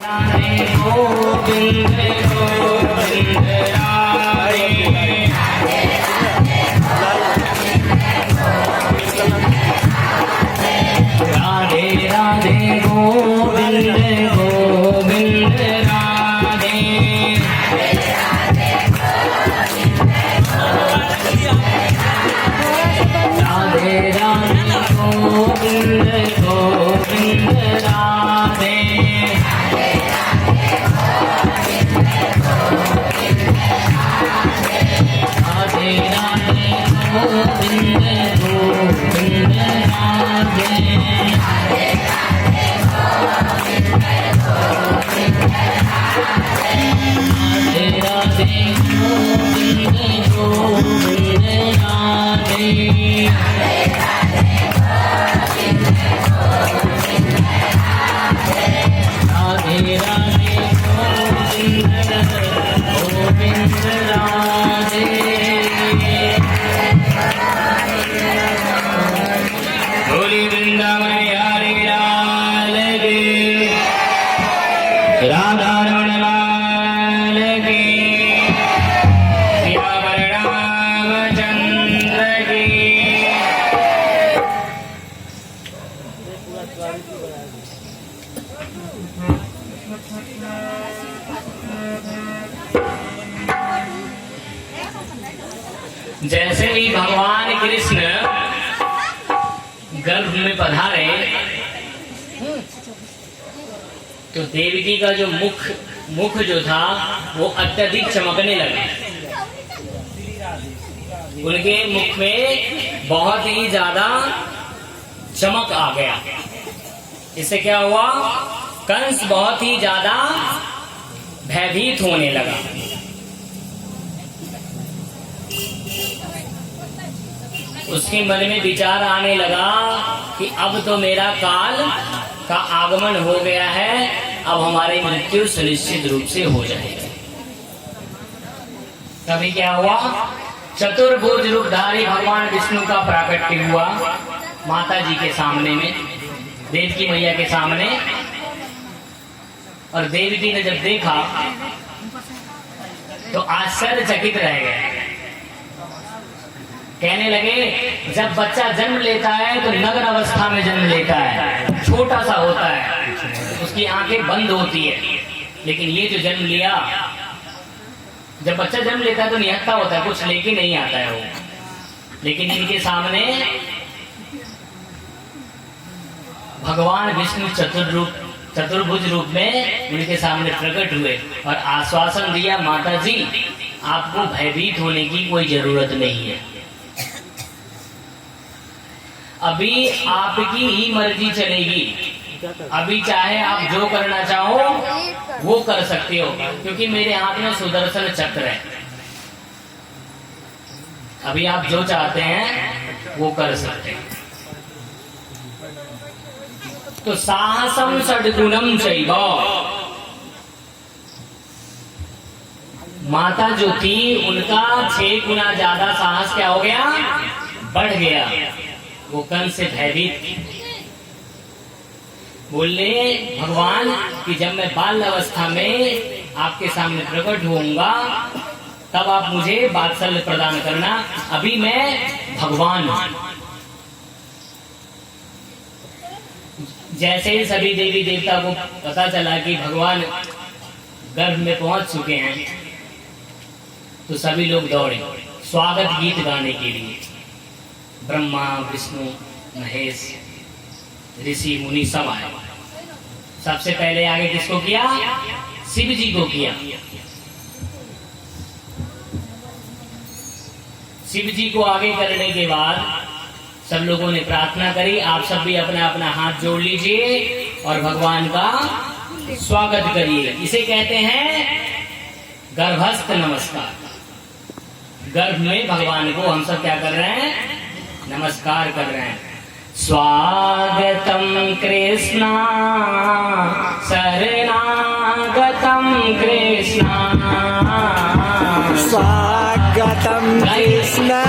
राधे गोविंद गोविंद राधे राधे गोविंद गोविंद राधे राधे राधे गोविंद गोविंद राधे राधे राधे गोविंद गोविंद राधे राधे राधे गोविंद गोविंद राधे राधे राधे गोविंद गोविंद राधे बोली वृंदावन यारी लाल की राधा रमण लाल की सियावर रामचंद्र की जैसे ही भगवान कृष्ण गर्भ में पधारे तो देवकी का जो मुख जो था वो अत्यधिक चमकने लगा। उनके मुख में बहुत ही ज्यादा चमक आ गया। इससे क्या हुआ, कंस बहुत ही ज्यादा भयभीत होने लगा। उसके मन में विचार आने लगा कि अब तो मेरा काल का आगमन हो गया है, अब हमारी मृत्यु सुनिश्चित रूप से हो जाएगी। तभी क्या हुआ, चतुर्भुज रूपधारी भगवान विष्णु का प्राकट्य हुआ माता जी के सामने में, देवकी मैया के सामने। और देवकी ने जब देखा तो आश्चर्यचकित रह गए। कहने लगे, जब बच्चा जन्म लेता है तो नग्न अवस्था में जन्म लेता है, छोटा सा होता है, उसकी आंखें बंद होती है। लेकिन ये जो जन्म लिया, जब बच्चा जन्म लेता है तो निहत्था होता है, कुछ लेके नहीं आता है वो। लेकिन इनके सामने भगवान विष्णु चतुर्भुज रूप में उनके सामने प्रकट हुए और आश्वासन दिया, माता जी आपको भयभीत होने की कोई जरूरत नहीं है। अभी आपकी ही मर्जी चलेगी, अभी चाहे आप जो करना चाहो वो कर सकते हो, क्योंकि मेरे हाथ में सुदर्शन चक्र है। अभी आप जो चाहते हैं वो कर सकते हैं। तो साहसम षड्गुणम चैव, माता जो थी उनका 6 गुना ज्यादा साहस क्या हो गया, बढ़ गया। वो कंस से भयभीत बोले, भगवान कि जब मैं बाल अवस्था में आपके सामने प्रकट होऊंगा तब आप मुझे वात्सल्य प्रदान करना, अभी मैं भगवान हूं। जैसे ही सभी देवी देवता को पता चला कि भगवान गर्भ में पहुंच चुके हैं तो सभी लोग दौड़े स्वागत गीत गाने के लिए। ब्रह्मा विष्णु महेश ऋषि मुनि सब आए। सबसे पहले आगे किसको किया, शिव जी को किया। शिव जी को आगे करने के बाद सब लोगों ने प्रार्थना करी। आप सब भी अपना अपना हाथ जोड़ लीजिए और भगवान का स्वागत करिए। इसे कहते हैं गर्भस्थ नमस्कार। गर्भ में भगवान को हम सब क्या कर रहे हैं, नमस्कार कर रहे हैं। स्वागतम कृष्णा शरणागतम कृष्णा, स्वागतम कृष्णा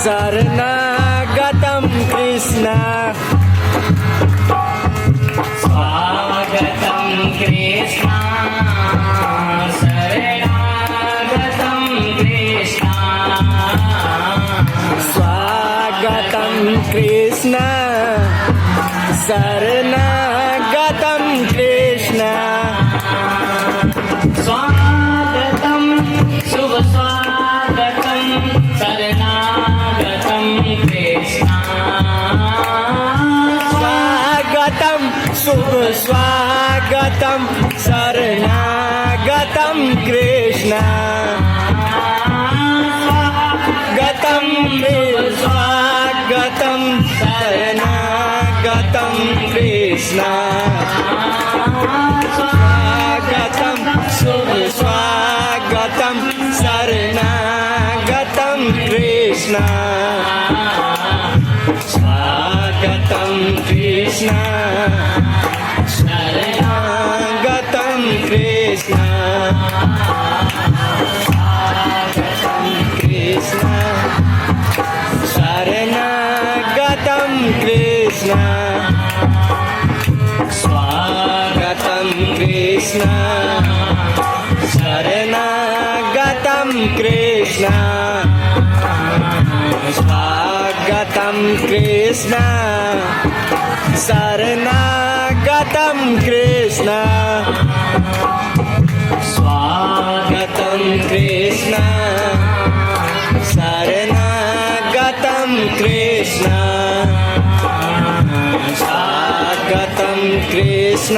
शरणागतम कृष्णा, स्वागतम कृष्ण शरणागतं कृष्ण स्वागतं कृष्ण शरणागतं कृष्ण स्वागतं शुभ स्वागतं शरणागतं कृष्ण स्वागतं शुभ स्वागतं शरणागतं कृष्ण स्वागतं स्वागतं शरणागतं कृष्ण स्वागतं शुभ स्वागतं शरणागतं कृष्ण स्वागतं कृष्ण शरणागतं कृष्ण स्वागतं कृष्ण शरणागतं कृष्ण स्वागतं कृष्ण शरणागतं कृष्ण स्वागतं कृष्ण शरणागतं कृष्ण स्वागतं कृष्ण शरणागतं कृष्ण स्वागतं कृष्ण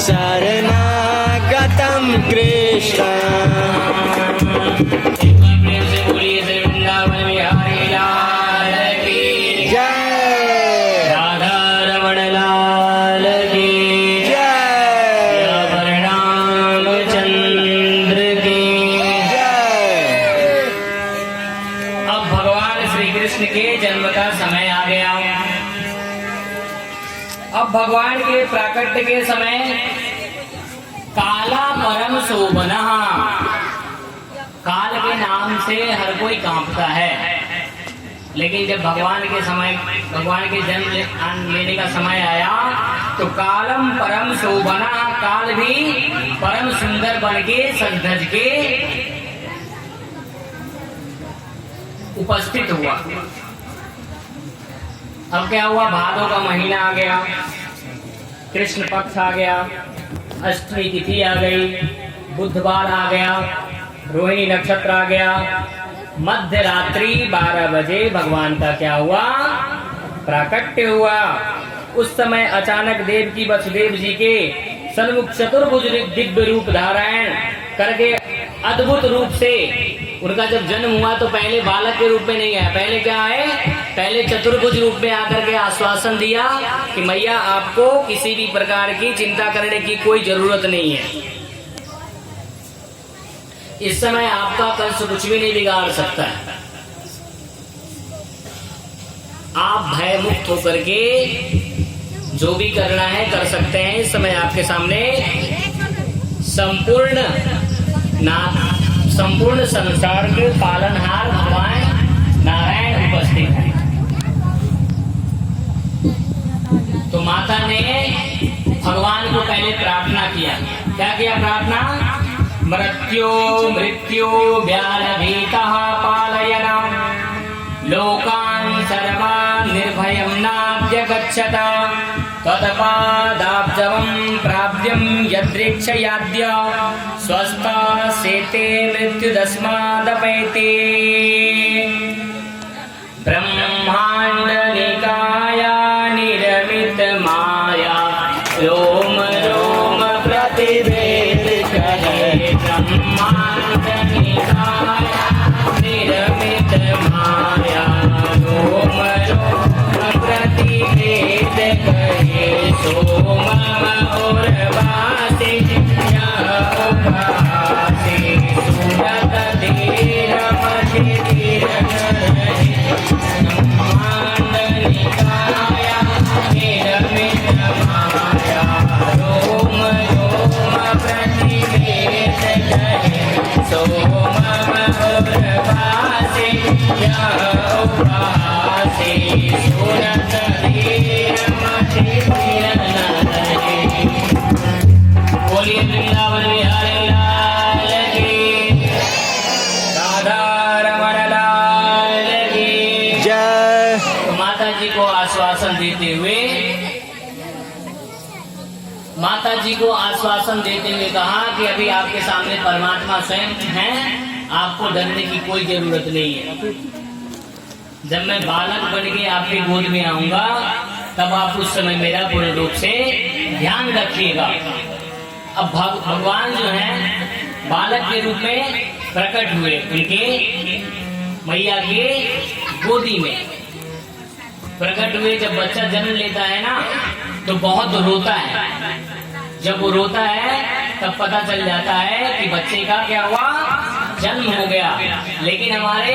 शरणागतं कृष्ण प्रेम से बोलिए श्री वृंदावन बिहारी लाल की जय राधा रमण लाल की जय रामचंद्र की जय अब भगवान श्री कृष्ण के जन्म का समय आ गया। अब भगवान के प्राकट्य के समय काला परम शोभना, काल के नाम से हर कोई कांपता है, लेकिन जब भगवान के समय, भगवान के जन्म लेने का समय आया तो कालम परम शोभना, काल भी परम सुंदर बन के सज धज के उपस्थित हुआ। अब क्या हुआ, भादों का महीना आ गया, कृष्ण पक्ष आ गया, अष्टमी तिथि आ गई, बुधवार आ गया, रोहिणी नक्षत्र आ गया। मध्य रात्रि 12 बजे भगवान का क्या हुआ, प्राकट्य हुआ। उस समय अचानक देवकी वसुदेव जी के सन्मुख चतुर्भुज दिव्य रूप धारण करके अद्भुत रूप से उनका जब जन्म हुआ तो पहले बालक के रूप में नहीं आया, पहले क्या है, पहले चतुर्भुज रूप में आकर के आश्वासन दिया कि मैया आपको किसी भी प्रकार की चिंता करने की कोई जरूरत नहीं है, इस समय आपका कंस कुछ भी नहीं बिगाड़ सकता है, आप भय मुक्त होकर के जो भी करना है कर सकते हैं। इस समय आपके सामने संपूर्ण संसार के पालनहार भगवान नारायण उपस्थित हैं। तो माता ने भगवान को पहले प्रार्थना किया, क्या किया प्रार्थना, मृत्यो व्याधितः पालयना लोकान् सर्वान् निर्भयं नाभ्यगच्छत तत्पादाब्जवं प्राप्यं यदृच्छयाद्य स्वस्था सेते मृत्युदस्मादपैते ब्रह्माण्डनिकाया निरमित माया रोम रोम प्रतिवेद करे ब्रह्माण्डनिकाया निरमित माया रोम रोम प्रतिवेद करे सोम उर्वासे उपहासे सुरत धीर मधि धीर ब्रह्माण्डनिकाया निरमित माया रोम रोम माता जी को आश्वासन देते हुए कहा कि अभी आपके सामने परमात्मा स्वयं हैं, आपको डरने की कोई जरूरत नहीं है। जब मैं बालक बन के आपके गोद में आऊंगा तब आप उस समय मेरा पूर्ण रूप से ध्यान रखिएगा। अब भगवान जो है बालक के रूप में प्रकट हुए, उनके मैया के गोदी में प्रकट हुए। जब बच्चा जन्म लेता है ना तो बहुत रोता है। जब वो रोता है तब पता चल जाता है कि बच्चे का क्या हुआ, जन्म हो गया। लेकिन हमारे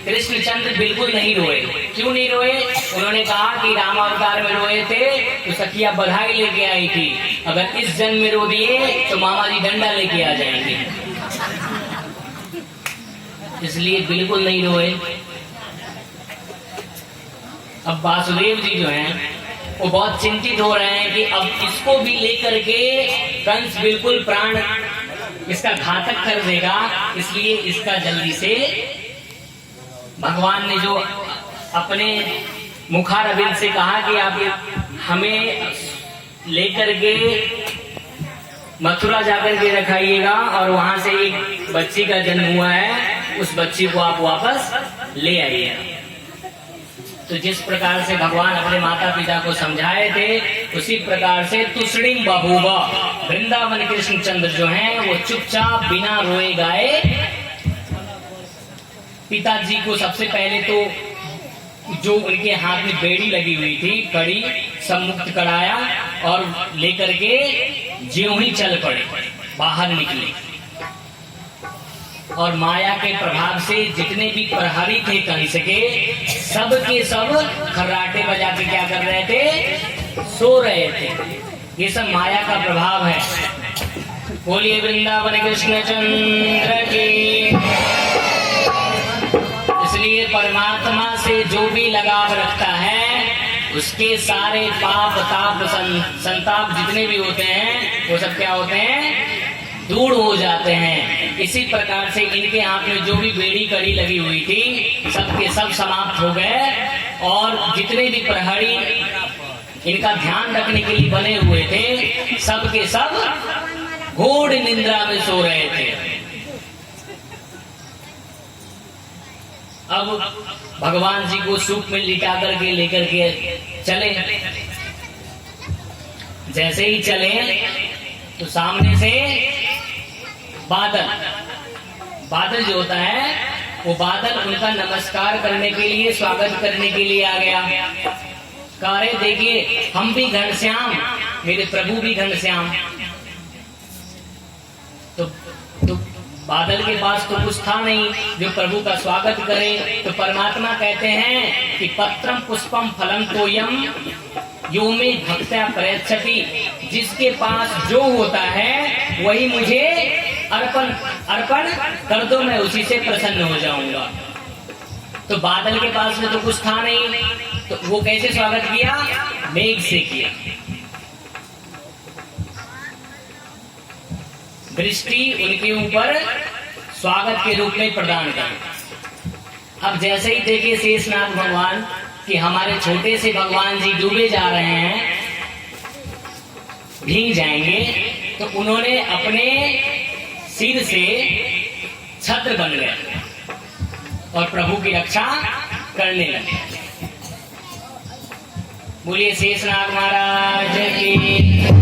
कृष्णचंद्र बिल्कुल नहीं रोए। क्यों नहीं रोए? उन्होंने कहा कि राम अवतार में रोए थे तो सखिया बधाई लेके आई थी, अगर इस जन्म में रो दिए तो मामा जी डंडा लेके आ जाएंगे, इसलिए बिल्कुल नहीं रोए। अब वासुदेव जी जो हैं वो बहुत चिंतित हो रहे हैं कि अब इसको भी लेकर के कंस बिल्कुल प्राण इसका घातक कर देगा, इसलिए इसका जल्दी से भगवान ने जो अपने मुखारविंद से कहा कि आप हमें लेकर के मथुरा जाकर के रखाइएगा और वहां से एक बच्ची का जन्म हुआ है, उस बच्ची को आप वापस ले आइए। तो जिस प्रकार से भगवान अपने माता पिता को समझाए थे उसी प्रकार से तुष्णिम बभूवा, वृंदावन कृष्णचंद्र जो हैं वो चुपचाप बिना रोए गाए पिताजी को सबसे पहले तो जो उनके हाथ में बेड़ी लगी हुई थी कड़ी सब मुक्त कराया और लेकर के ज्यों ही चल पड़े, बाहर निकले। और माया के प्रभाव से जितने भी प्रहरी थे कंस के सब खर्राटे बजा के क्या कर रहे थे, सो रहे थे। ये सब माया का प्रभाव है। बोलिए वृंदावन कृष्ण चंद्र की। इसलिए परमात्मा से जो भी लगाव रखता है उसके सारे पाप ताप संताप जितने भी होते हैं वो सब क्या होते हैं, दूर हो जाते हैं। इसी प्रकार से इनके हाथ में जो भी बेड़ी कड़ी लगी हुई थी सबके सब समाप्त हो गए और जितने भी प्रहरी इनका ध्यान रखने के लिए बने हुए थे सबके सब घोर निद्रा में सो रहे थे। अब भगवान जी को सूप में लिटा करके लेकर के चले। जैसे ही चले तो सामने से बादल जो होता है वो बादल उनका नमस्कार करने के लिए, स्वागत करने के लिए आ गया। कह रहे देखिए हम भी घनश्याम, मेरे प्रभु भी घनश्याम। तो बादल के पास तो कुछ था नहीं जो प्रभु का स्वागत करे। तो परमात्मा कहते हैं कि पत्रम पुष्पम फलम तोयम यो में भक्त्या प्रयच्छति, जिसके पास जो होता है वही मुझे अर्पण कर दो, मैं उसी से प्रसन्न हो जाऊंगा। तो बादल के पास में तो कुछ था नहीं, तो वो कैसे स्वागत किया, मेघ से किया। दृष्टि उनके ऊपर स्वागत के रूप में प्रदान कर। अब जैसे ही देखिए शेषनाग भगवान कि हमारे छोटे से भगवान जी डूबे जा रहे हैं, भीग जाएंगे, तो उन्होंने अपने सिर से छत्र बन गए और प्रभु की रक्षा करने लगे। बोलिए शेषनाग महाराज की।